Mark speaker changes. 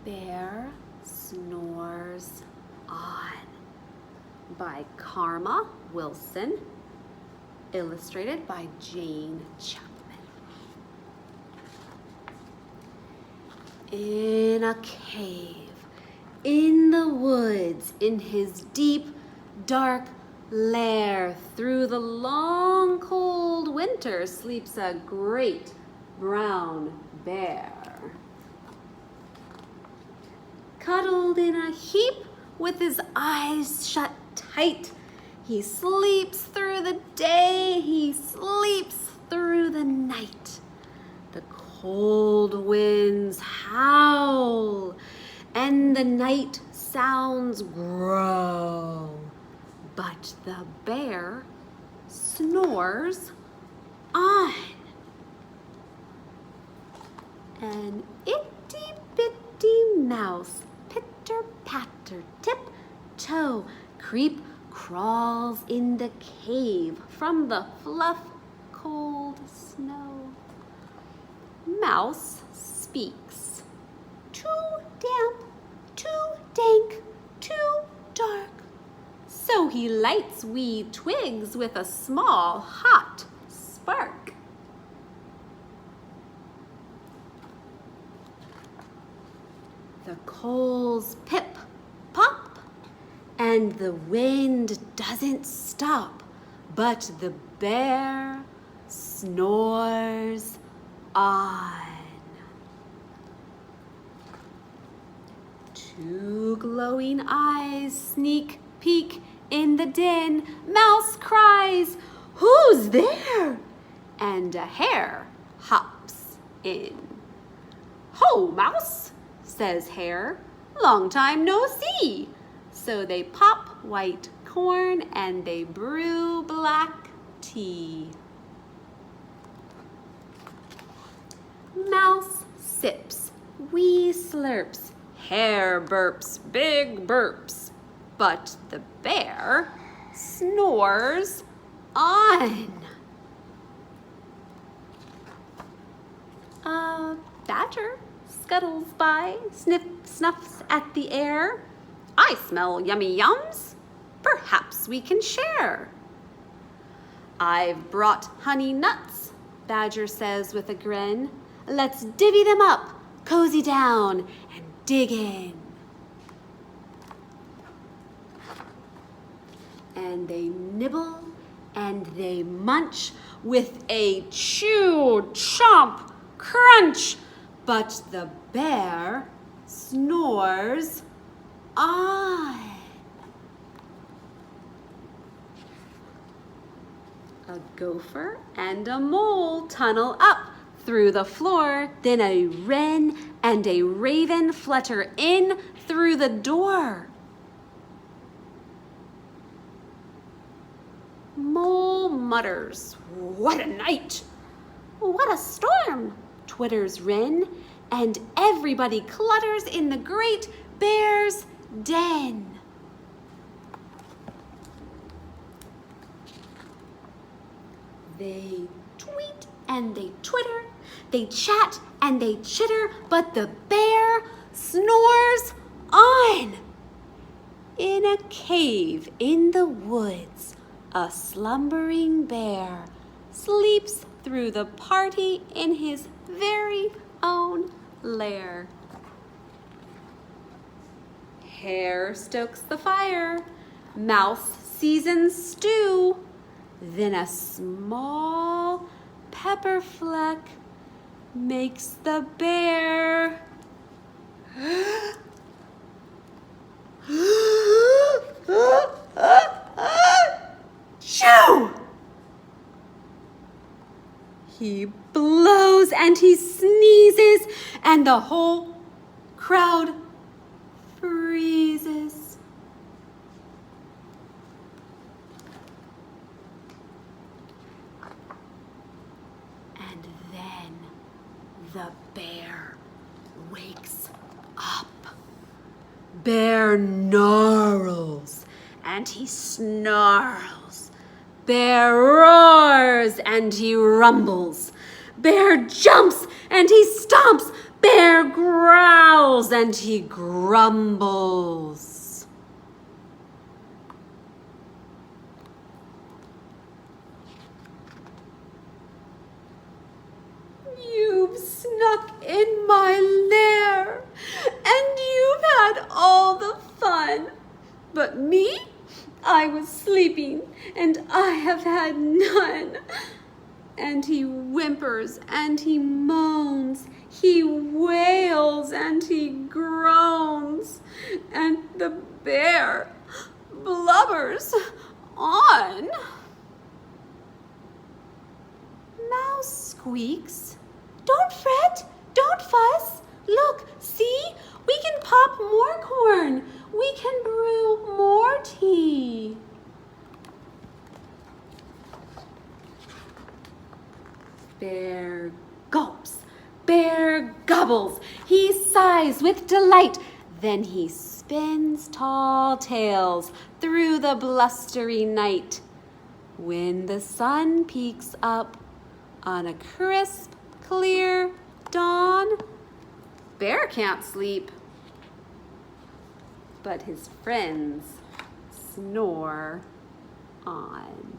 Speaker 1: Bear Snores On by Karma Wilson, illustrated by Jane Chapman. In a cave, in the woods, in his deep, dark lair, through the long, cold winter, sleeps a great brown bear. Cuddled in a heap with his eyes shut tight, he sleeps through the day, he sleeps through the night. The cold winds howl and the night sounds grow, but the bear snores on. An itty-bitty mouse, pitter-patter, tip-toe, crawls in the cave from the fluff cold snow. Mouse speaks. Too damp, too dank, too dark. So he lights wee twigs with a small hot spark. The coals pip, pop, and the wind doesn't stop, but the bear snores on. Two glowing eyes sneak peek in the den. Mouse cries, "Who's there?" And a hare hops in. "Ho, Mouse," says Hare, "long time no see." So they pop white corn and they brew black tea. Mouse sips, wee slurps, Hare burps, big burps, but the bear snores on. A badger scuttles by, snuffs at the air. "I smell yummy yums, perhaps we can share." "I've brought honey nuts," Badger says with a grin. "Let's divvy them up, cozy down, and dig in." And they nibble and they munch with a chew, chomp, crunch, but the bear snores on. A gopher and a mole tunnel up through the floor, then a wren and a raven flutter in through the door. Mole mutters, "What a night!" "What a storm!" twitters wren, and everybody clutters in the great bear's den. They tweet and they twitter, they chat and they chitter, but the bear snores on. In a cave in the woods, a slumbering bear sleeps through the party in his very own lair. Hare stokes the fire, Mouse seasons stew, then a small pepper fleck makes the bear chew. He blows and he sneezes, and the whole crowd freezes. And then the bear wakes up. Bear gnarls and he snarls. Bear roars and he rumbles. Bear jumps and he stomps. Bear growls growls and he grumbles. You've snuck in my lair, and you've had all the fun. But me, I was sleeping, and I have had none. And he whimpers, and he moans, he wails, and he groans, and the bear blubbers on. Mouse squeaks, "Don't fret, don't fuss. Look, see, we can pop more corn. We can brew more tea." Bear gulps, bear gobbles, he sighs with delight. Then he spins tall tales through the blustery night. When the sun peeks up on a crisp, clear dawn, Bear can't sleep, but his friends snore on.